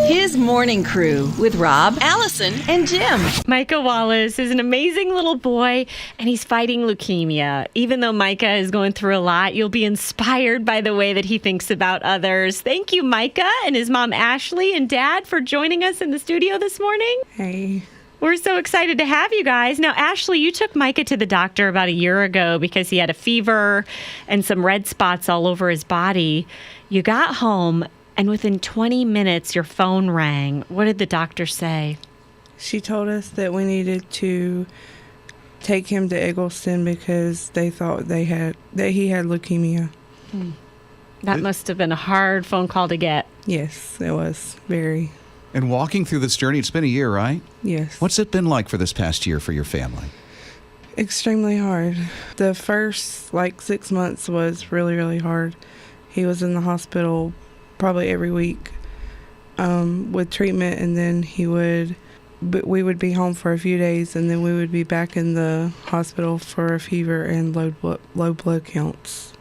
His Morning Crew with Rob, Allison, and Jim. Mycah Wallace is an amazing little boy, and he's fighting leukemia. Even though Mycah is going through a lot, you'll be inspired by the way that he thinks about others. Thank you, Mycah, and his mom, Ashley, and dad for joining us in the studio this morning. Hey. We're so excited to have you guys. Now, Ashley, you took Mycah to the doctor about a year ago because he had a fever and some red spots all over his body. You got home, and within 20 minutes, your phone rang. What did the doctor say? She told us that we needed to take him to Eggleston because they thought he had leukemia. That must have been a hard phone call to get. Yes, it was very. And walking through this journey, it's been a year, right? Yes. What's it been like for this past year for your family? Extremely hard. The first 6 months was really, really hard. He was in the hospital probably every week with treatment, and then we would be home for a few days, and then we would be back in the hospital for a fever and low blood counts.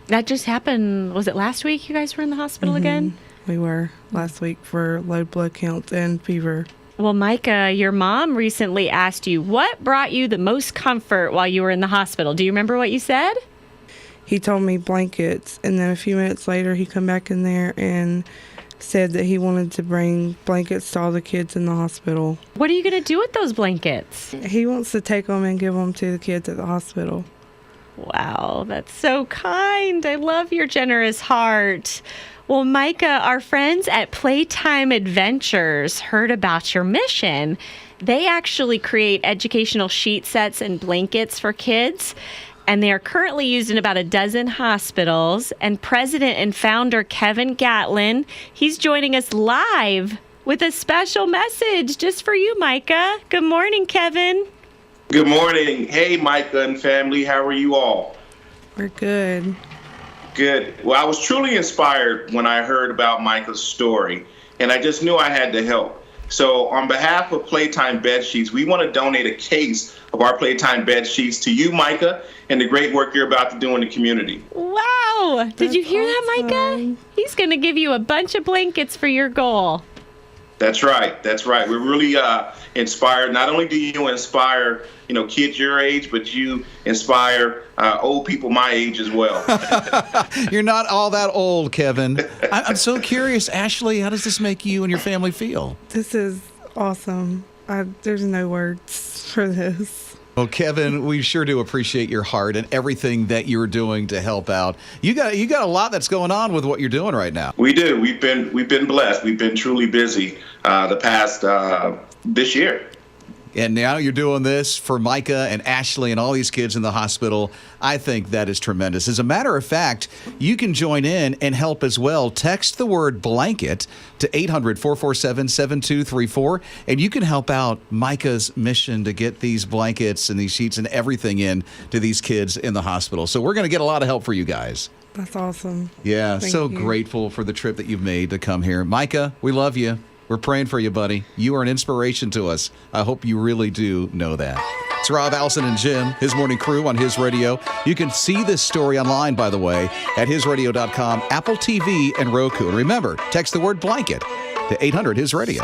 That just happened, was it last week you guys were in the hospital again? We were last week for low blood counts and fever. Well, Mycah, your mom recently asked you, what brought you the most comfort while you were in the hospital? Do you remember what you said? He told me blankets, and then a few minutes later he come back in there and said that he wanted to bring blankets to all the kids in the hospital. What are you going to do with those blankets? He wants to take them and give them to the kids at the hospital. Wow, that's so kind. I love your generous heart. Well, Mycah, our friends at Playtime Adventures heard about your mission. They actually create educational sheet sets and blankets for kids, and they are currently used in about a dozen hospitals. And president and founder Kevin Gatlin, he's joining us live with a special message just for you, Mycah. Good morning, Kevin. Good morning. Hey, Mycah and family. How are you all? We're good. Good. Well, I was truly inspired when I heard about Mycah's story, and I just knew I had to help. So on behalf of Playtime Bed Sheets, we want to donate a case of our Playtime Bed Sheets to you, Mycah, and the great work you're about to do in the community. Wow. Did you hear that, Mycah? He's going to give you a bunch of blankets for your goal. That's right. That's right. We're really inspired. Not only do you inspire, kids your age, but you inspire old people my age as well. You're not all that old, Kevin. I'm so curious, Ashley, how does this make you and your family feel? This is awesome. There's no words for this. Well, Kevin, we sure do appreciate your heart and everything that you're doing to help out. You got a lot that's going on with what you're doing right now. We do. We've been blessed. We've been truly busy the past this year. And now you're doing this for Mycah and Ashley and all these kids in the hospital. I think that is tremendous. As a matter of fact, you can join in and help as well. Text the word blanket to 800-447-7234, and you can help out Mycah's mission to get these blankets and these sheets and everything in to these kids in the hospital. So we're going to get a lot of help for you guys. That's awesome. Yeah, Thank so you. grateful for the trip that you've made to come here. Mycah, we love you. We're praying for you, buddy. You are an inspiration to us. I hope you really do know that. It's Rob, Allison, and Jim, His Morning Crew on His Radio. You can see this story online, by the way, at hisradio.com, Apple TV, and Roku. And remember, text the word blanket to 800 His Radio.